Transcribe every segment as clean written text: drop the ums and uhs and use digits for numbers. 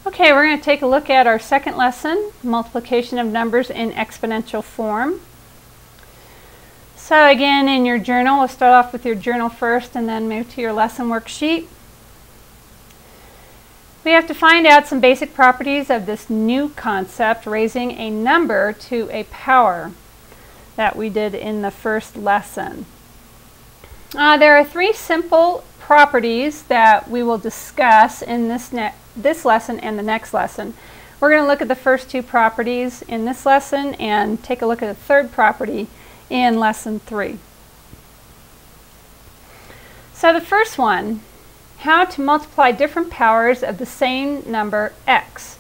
Okay, we're going to take a look at our second lesson, multiplication of numbers in exponential form. So again, in your journal, we'll start off with your journal first and then move to your lesson worksheet. We have to find out some basic properties of this new concept, raising a number to a power, that we did in the first lesson. There are three simple properties that we will discuss in this lesson and the next lesson. We're going to look at the first two properties in this lesson and take a look at the third property in lesson 3. So the first one, how to multiply different powers of the same number x.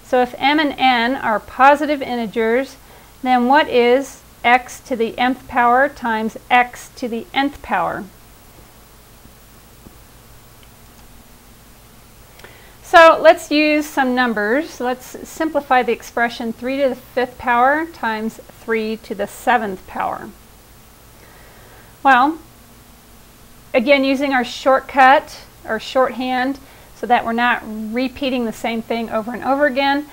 So if m and n are positive integers, then what is x to the nth power times x to the nth power? So let's use some numbers. Let's simplify the expression 3 to the 5th power times 3 to the 7th power. Well, again, using our shortcut or shorthand so that we're not repeating the same thing over and over again,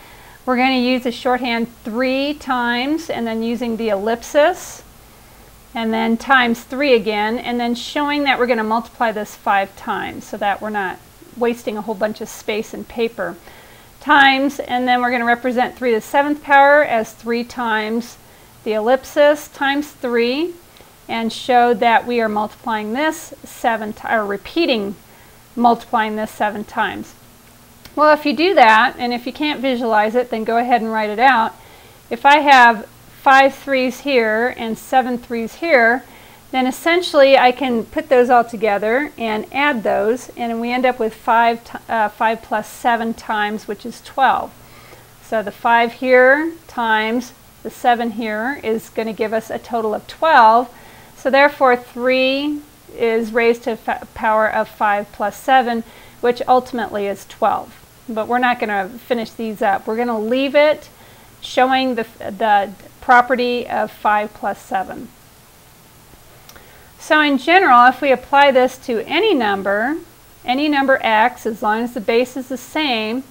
we're going to use the shorthand 3 times and then using the ellipsis and then times 3 again, and then showing that we're going to multiply this 5 times so that we're not wasting a whole bunch of space and paper. Times, and then we're going to represent 3 to the 7th power as 3 times the ellipsis times 3, and show that we are multiplying this multiplying this 7 times. Well, if you do that, and if you can't visualize it, then go ahead and write it out. If I have 5 3's here and 7 3's here, then essentially I can put those all together and add those, and we end up with 5 plus 7 times, which is 12. So the 5 here times the 7 here is going to give us a total of 12. So therefore 3 is raised to the power of 5 plus 7, which ultimately is 12. But we're not going to finish these up. We're going to leave it showing the property of 5 plus 7. So in general, if we apply this to any number x, as long as the base is the same,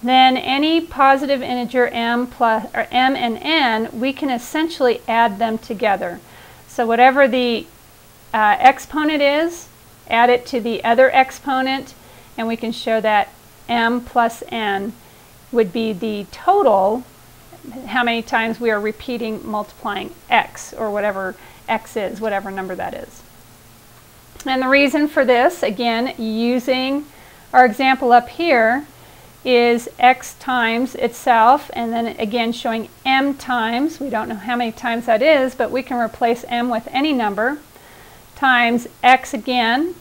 then any positive integer m and n, we can essentially add them together. So whatever the exponent is, add it to the other exponent, and we can show that m plus n would be the total, how many times we are repeating multiplying x, or whatever x is, whatever number that is. And the reason for this, again, using our example up here, is x times itself, and then again showing m times, we don't know how many times that is, but we can replace m with any number, times x again,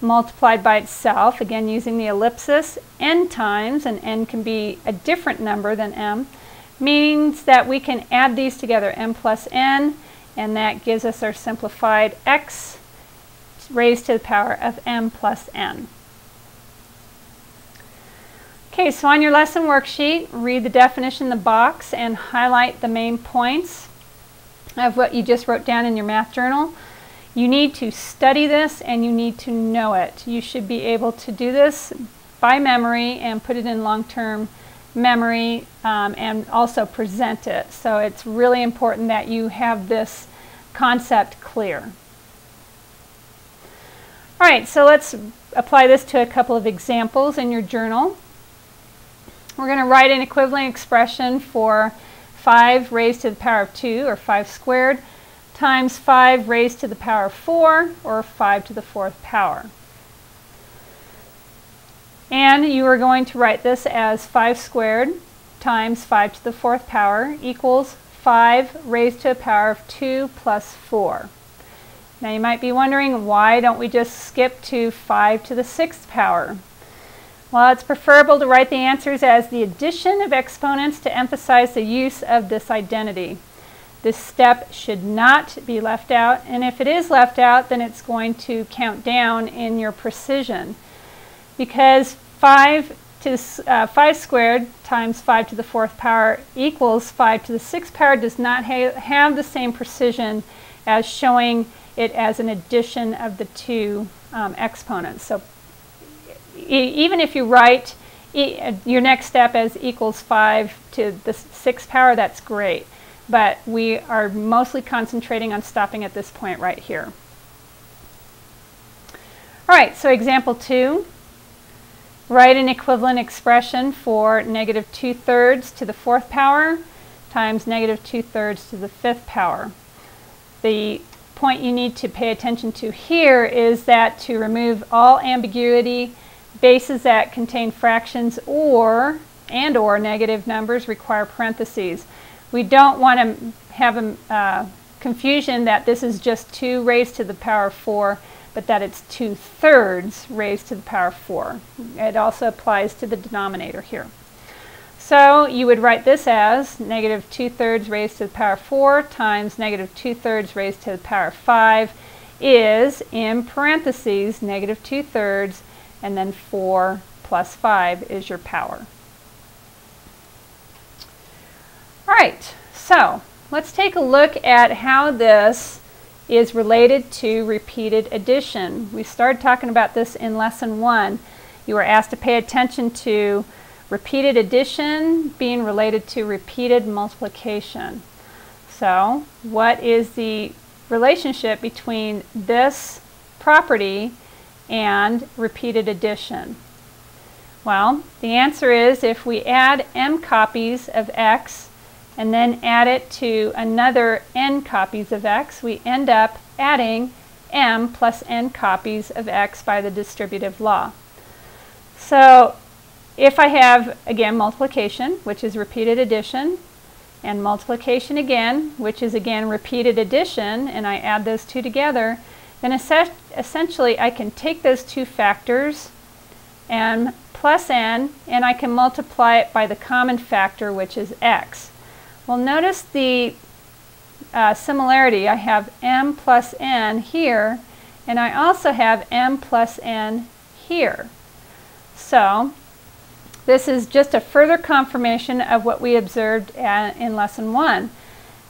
multiplied by itself, again using the ellipsis, n times, and n can be a different number than m, means that we can add these together, m plus n, and that gives us our simplified x raised to the power of m plus n. Okay, so on your lesson worksheet, read the definition in the box and highlight the main points of what you just wrote down in your math journal. You need to study this and you need to know it. You should be able to do this by memory and put it in long-term memory and also present it. So it's really important that you have this concept clear. All right, so let's apply this to a couple of examples in your journal. We're going to write an equivalent expression for 5 raised to the power of 2, or 5 squared, times 5 raised to the power of 4, or 5 to the 4th power. And you are going to write this as 5 squared times 5 to the 4th power equals 5 raised to the power of 2 plus 4. Now you might be wondering, why don't we just skip to 5 to the 6th power? Well, it's preferable to write the answers as the addition of exponents to emphasize the use of this identity. This step should not be left out, and if it is left out, then it's going to count down in your precision. Because 5 squared times 5 to the 4th power equals 5 to the 6th power does not have the same precision as showing it as an addition of the two exponents. So even if you write your next step is equals 5 to the 6th power, that's great. But we are mostly concentrating on stopping at this point right here. All right, so example 2. Write an equivalent expression for negative 2/3 to the 4th power times negative 2/3 to the 5th power. The point you need to pay attention to here is that to remove all ambiguity, bases that contain fractions or negative numbers require parentheses. We don't want to have a confusion that this is just 2 raised to the power of 4, but that it's 2/3 raised to the power of 4. It also applies to the denominator here. So you would write this as negative 2/3 raised to the power of 4 times negative 2/3 raised to the power of 5 is, in parentheses, negative 2/3, and then 4 plus 5 is your power. All right, so let's take a look at how this is related to repeated addition. We started talking about this in lesson 1. You were asked to pay attention to repeated addition being related to repeated multiplication. So, what is the relationship between this property and repeated addition? Well, the answer is if we add m copies of x and then add it to another n copies of x, we end up adding m plus n copies of x by the distributive law. So if I have, again, multiplication, which is repeated addition, and multiplication again, which is again repeated addition, and I add those two together, then essentially I can take those two factors, m plus n, and I can multiply it by the common factor, which is x. Well, notice the similarity. I have m plus n here, and I also have m plus n here. So this is just a further confirmation of what we observed in lesson 1,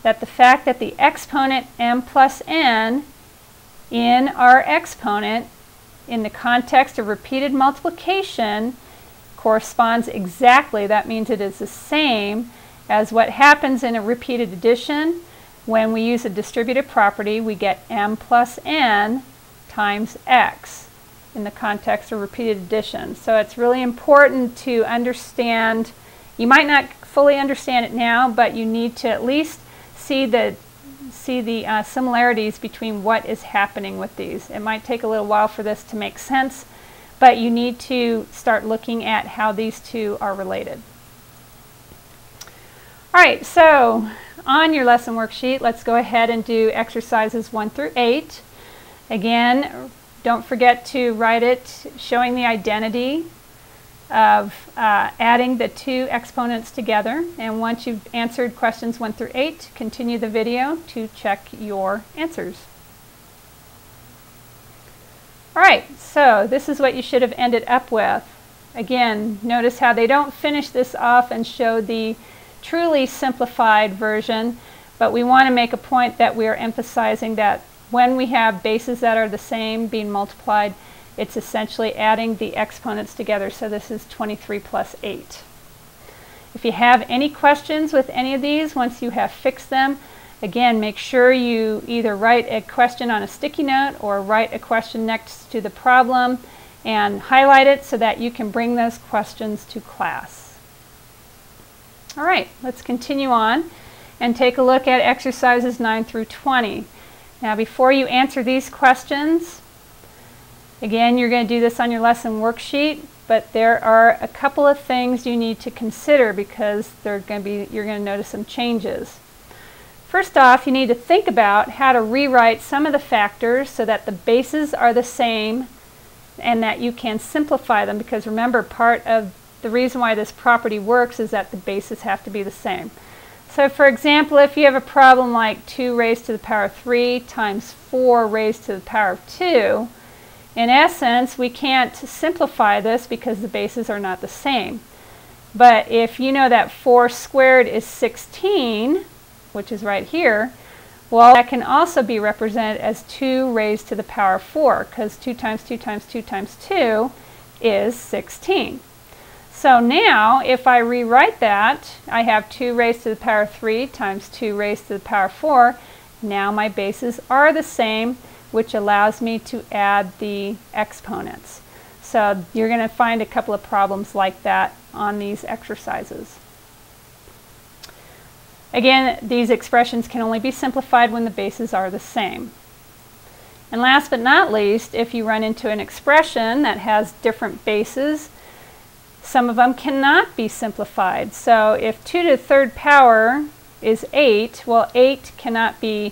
that the fact that the exponent m plus n in our exponent in the context of repeated multiplication corresponds exactly, that means it is the same as what happens in a repeated addition. When we use a distributive property, we get m plus n times x in the context of repeated addition. So it's really important to understand. You might not fully understand it now, but you need to at least see the similarities between what is happening with these. It might take a little while for this to make sense, but you need to start looking at how these two are related. All right, so on your lesson worksheet, let's go ahead and do exercises 1 through 8. Again, don't forget to write it showing the identity of adding the two exponents together. And once you've answered questions 1 through 8, continue the video to check your answers. All right, so this is what you should have ended up with. Again, notice how they don't finish this off and show the truly simplified version, but we want to make a point that we are emphasizing that when we have bases that are the same being multiplied, it's essentially adding the exponents together. So this is 23 plus 8. If you have any questions with any of these, once you have fixed them, again, make sure you either write a question on a sticky note or write a question next to the problem and highlight it so that you can bring those questions to class. All right, let's continue on and take a look at exercises 9 through 20. Now, before you answer these questions, again, you're going to do this on your lesson worksheet, but there are a couple of things you need to consider because you're going to notice some changes. First off, you need to think about how to rewrite some of the factors so that the bases are the same and that you can simplify them, because remember, part of the reason why this property works is that the bases have to be the same. So for example, if you have a problem like 2 raised to the power of 3 times 4 raised to the power of 2, in essence, we can't simplify this because the bases are not the same. But if you know that 4 squared is 16, which is right here, well, that can also be represented as 2 raised to the power of 4, because 2 times 2 times 2 times 2 is 16. So now, if I rewrite that, I have 2 raised to the power 3 times 2 raised to the power 4. Now my bases are the same, which allows me to add the exponents. So you're going to find a couple of problems like that on these exercises. Again, these expressions can only be simplified when the bases are the same. And last but not least, if you run into an expression that has different bases, some of them cannot be simplified. So if 2 to the 3rd power is 8, well, 8 cannot be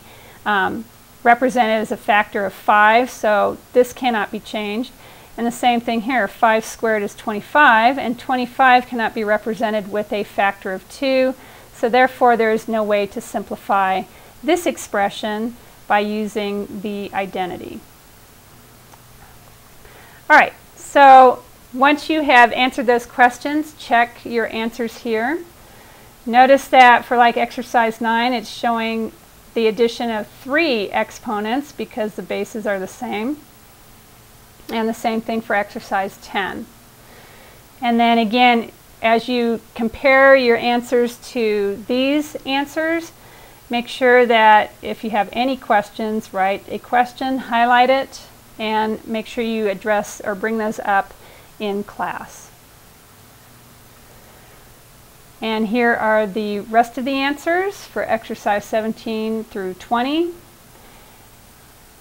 represented as a factor of 5, so this cannot be changed. And the same thing here, 5 squared is 25, and 25 cannot be represented with a factor of 2, so therefore there is no way to simplify this expression by using the identity. All right, so once you have answered those questions, check your answers here. Notice that for like exercise 9, it's showing the addition of 3 exponents because the bases are the same. And the same thing for exercise 10. And then again, as you compare your answers to these answers, make sure that if you have any questions, write a question, highlight it, and make sure you address or bring those up in class. And here are the rest of the answers for exercise 17 through 20.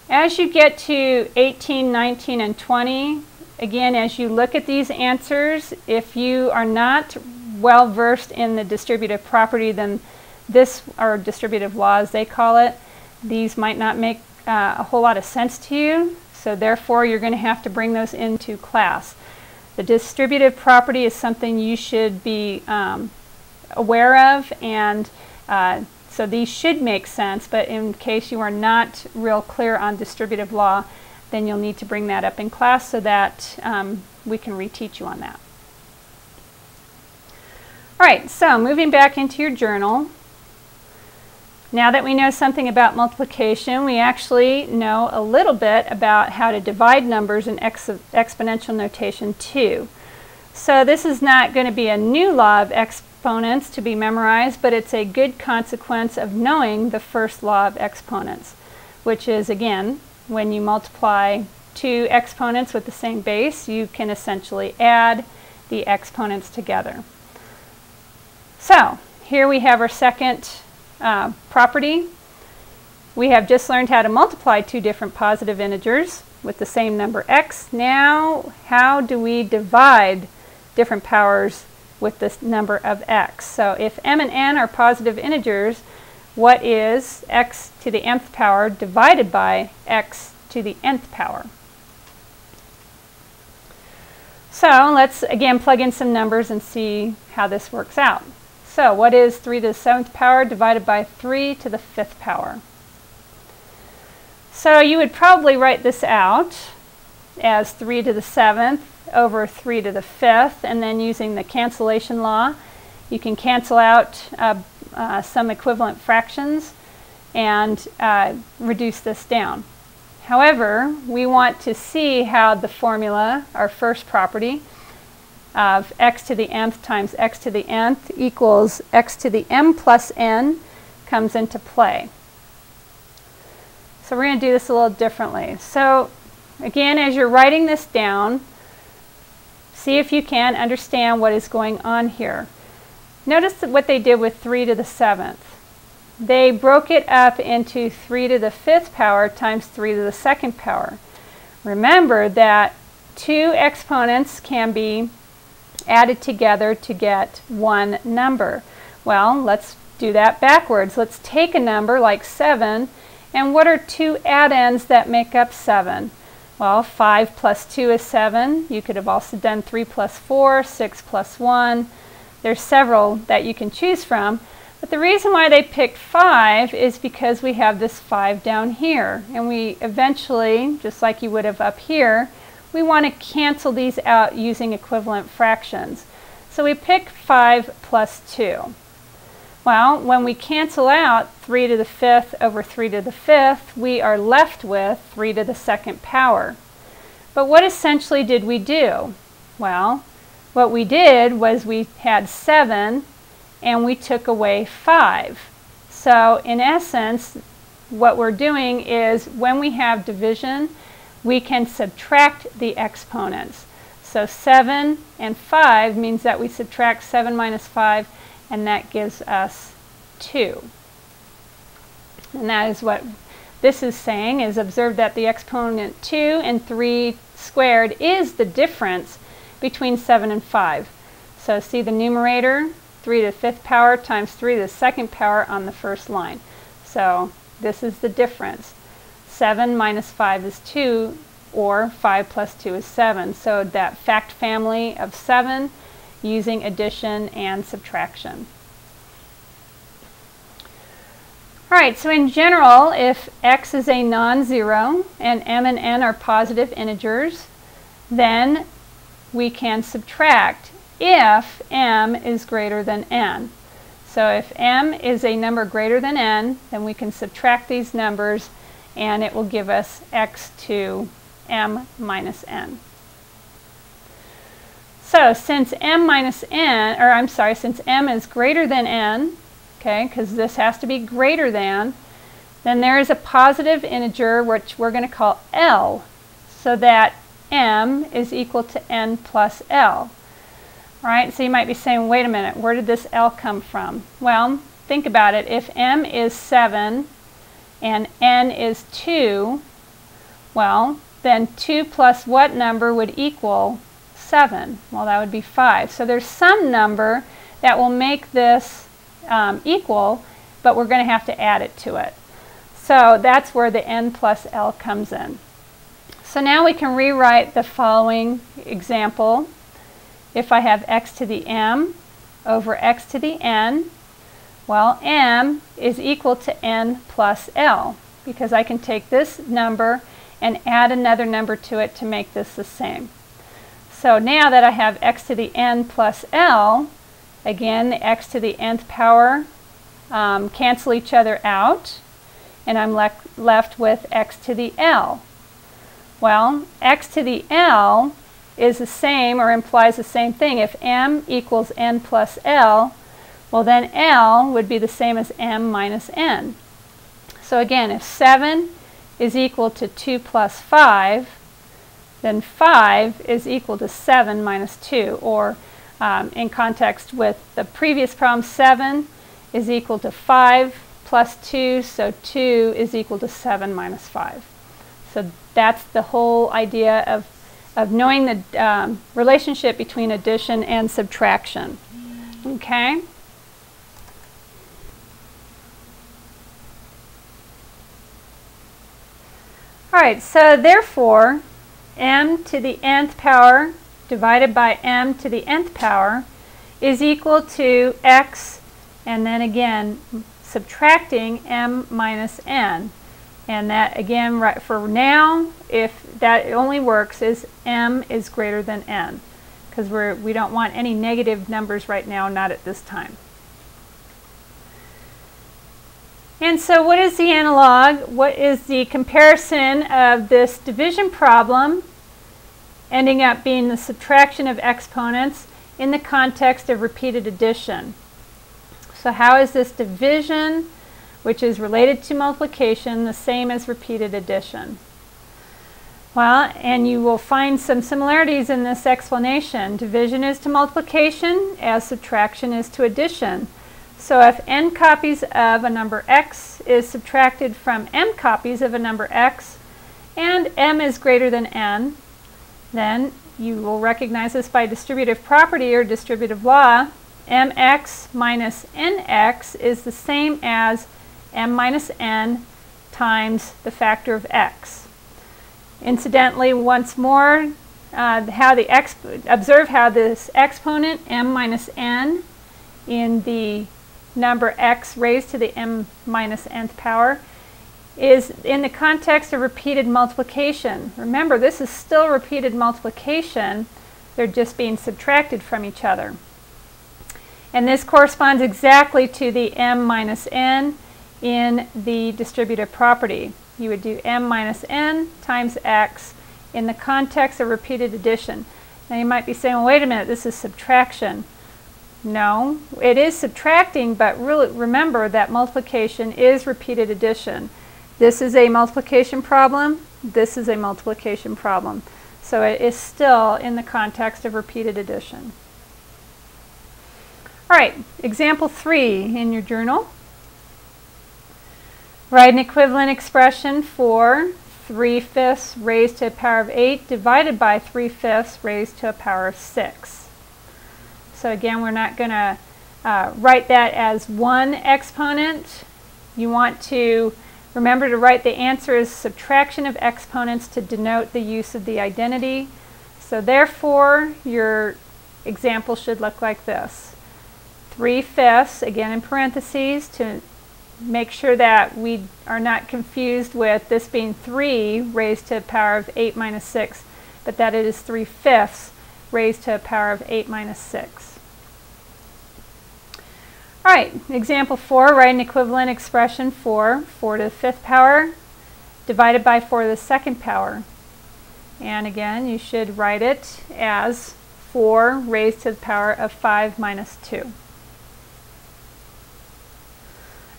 As you get to 18, 19, and 20, again, as you look at these answers, if you are not well versed in the distributive property, then this, or distributive laws they call it, these might not make a whole lot of sense to you, so therefore you're going to have to bring those into class. The distributive property is something you should be aware of, and so these should make sense, but in case you are not real clear on distributive law, then you'll need to bring that up in class so that we can reteach you on that. All right, so moving back into your journal, now that we know something about multiplication, we actually know a little bit about how to divide numbers in exponential notation too. So this is not going to be a new law of exponents to be memorized, but it's a good consequence of knowing the first law of exponents, which is, again, when you multiply 2 exponents with the same base, you can essentially add the exponents together. So here we have our second property. We have just learned how to multiply 2 different positive integers with the same number x. Now, how do we divide different powers with this number of x? So if m and n are positive integers, what is x to the nth power divided by x to the nth power? So let's again plug in some numbers and see how this works out. So what is 3 to the 7th power divided by 3 to the 5th power? So you would probably write this out as 3 to the 7th over 3 to the 5th, and then using the cancellation law, you can cancel out some equivalent fractions and reduce this down. However, we want to see how the formula, our first property, of x to the nth times x to the nth equals x to the m plus n comes into play. So we're going to do this a little differently. So again, as you're writing this down, see if you can understand what is going on here. Notice what they did with 3 to the 7th. They broke it up into 3 to the 5th power times 3 to the 2nd power. Remember that 2 exponents can be added together to get one number. Well, let's do that backwards. Let's take a number like 7, and what are 2 add-ends that make up 7? Well, 5 plus 2 is 7. You could have also done 3 plus 4, 6 plus 1. There's several that you can choose from, but the reason why they picked 5 is because we have this 5 down here, and we eventually, just like you would have up here, we want to cancel these out using equivalent fractions. So we pick 5 plus 2. Well, when we cancel out 3 to the 5th over 3 to the 5th, we are left with 3 to the 2nd power. But what essentially did we do? Well, what we did was we had 7 and we took away 5. So in essence, what we're doing is when we have division, we can subtract the exponents. So 7 and 5 means that we subtract 7 minus 5, and that gives us 2. And that is what this is saying, is observe that the exponent 2 and 3 squared is the difference between 7 and 5. So see the numerator, 3 to the 5th power times 3 to the 2nd power on the first line. So this is the difference. 7 minus 5 is 2, or 5 plus 2 is 7. So that fact family of 7 using addition and subtraction. Alright, so in general, if x is a non-zero and m and n are positive integers, then we can subtract if m is greater than n. So if m is a number greater than n, then we can subtract these numbers and it will give us x to m minus n. So since since m is greater than n, okay, because this has to be greater than, then there is a positive integer which we're going to call L, so that m is equal to n plus L. All right, so you might be saying, wait a minute, where did this L come from? Well, think about it. If m is 7 and n is 2, well, then 2 plus what number would equal 7? Well, that would be 5. So there's some number that will make this equal, but we're going to have to add it to it. So that's where the n plus L comes in. So now we can rewrite the following example. If I have x to the m over x to the n, well, m is equal to n plus L, because I can take this number and add another number to it to make this the same. So now that I have x to the n plus L, again, the x to the nth power cancel each other out, and I'm left with x to the L. Well, x to the L is the same, or implies the same thing. If m equals n plus L, well then L would be the same as m minus n. So again, if 7 is equal to 2 plus 5, then 5 is equal to 7 minus 2, or in context with the previous problem, 7 is equal to 5 plus 2, so 2 is equal to 7 minus 5. So that's the whole idea of knowing the relationship between addition and subtraction. Okay? All right, so therefore, m to the nth power divided by m to the nth power is equal to x, and then again subtracting m minus n. And that again, right for now, if that only works is m is greater than n, because we don't want any negative numbers right now, not at this time. And so what is the analog? What is the comparison of this division problem ending up being the subtraction of exponents in the context of repeated addition? So how is this division, which is related to multiplication, the same as repeated addition? Well, and you will find some similarities in this explanation. Division is to multiplication as subtraction is to addition. So if n copies of a number x is subtracted from m copies of a number x, and m is greater than n, then you will recognize this by distributive property or distributive law. Mx minus nx is the same as m minus n times the factor of x. Incidentally, once more, observe how this exponent m minus n in the number x raised to the m minus nth power is in the context of repeated multiplication. Remember, this is still repeated multiplication. They're just being subtracted from each other. And this corresponds exactly to the m minus n in the distributive property. You would do m minus n times x in the context of repeated addition. Now you might be saying, well, wait a minute, this is subtraction. No, it is subtracting, but really remember that multiplication is repeated addition. This is a multiplication problem. This is a multiplication problem. So it is still in the context of repeated addition. All right, example 3 in your journal. Write an equivalent expression for 3/5 raised to a power of 8 divided by 3/5 raised to a power of 6. So again, we're not going to write that as one exponent. You want to remember to write the answer as subtraction of exponents to denote the use of the identity. So therefore, your example should look like this. 3/5, again in parentheses, to make sure that we are not confused with this being 3 raised to a power of 8 minus 6, but that it is 3/5 raised to a power of 8 minus 6. All right, example 4, write an equivalent expression for 4 to the 5th power divided by 4 to the 2nd power. And again, you should write it as 4 raised to the power of 5 minus 2.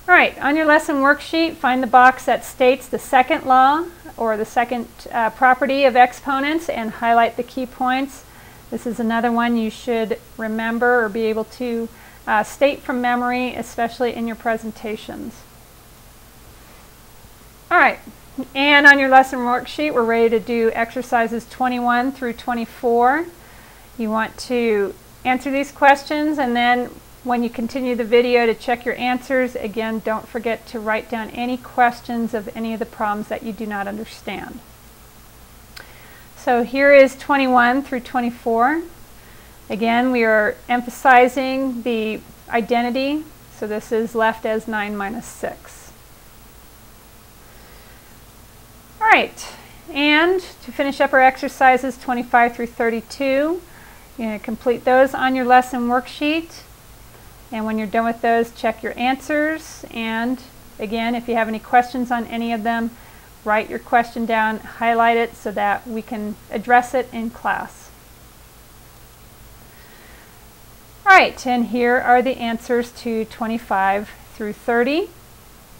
All right, on your lesson worksheet, find the box that states the second law or the second property of exponents and highlight the key points. This is another one you should remember or be able to state from memory, especially in your presentations. All right, and on your lesson worksheet, we're ready to do exercises 21 through 24. You want to answer these questions, and then when you continue the video to check your answers, again, don't forget to write down any questions of any of the problems that you do not understand. So here is 21 through 24. Again, we are emphasizing the identity, so this is left as 9 minus 6. All right, and to finish up our exercises 25 through 32, you're going to complete those on your lesson worksheet. And when you're done with those, check your answers. And again, if you have any questions on any of them, write your question down, highlight it so that we can address it in class. All right, and here are the answers to 25 through 30.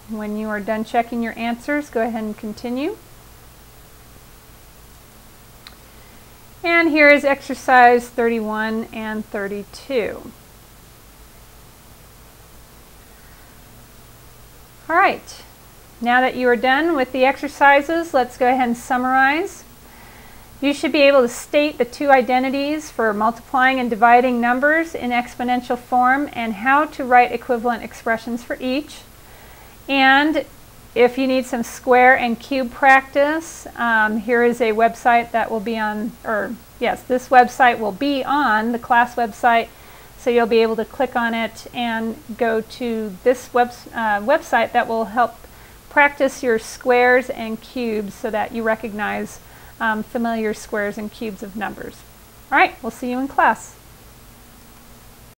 When you are done checking your answers, go ahead and continue. And here is exercise 31 and 32. All right, now that you are done with the exercises, let's go ahead and summarize. You should be able to state the two identities for multiplying and dividing numbers in exponential form and how to write equivalent expressions for each. And if you need some square and cube practice, here is a website that will be on, or yes, this website will be on the class website. So you'll be able to click on it and go to this website that will help practice your squares and cubes so that you recognize familiar squares and cubes of numbers. All right, we'll see you in class.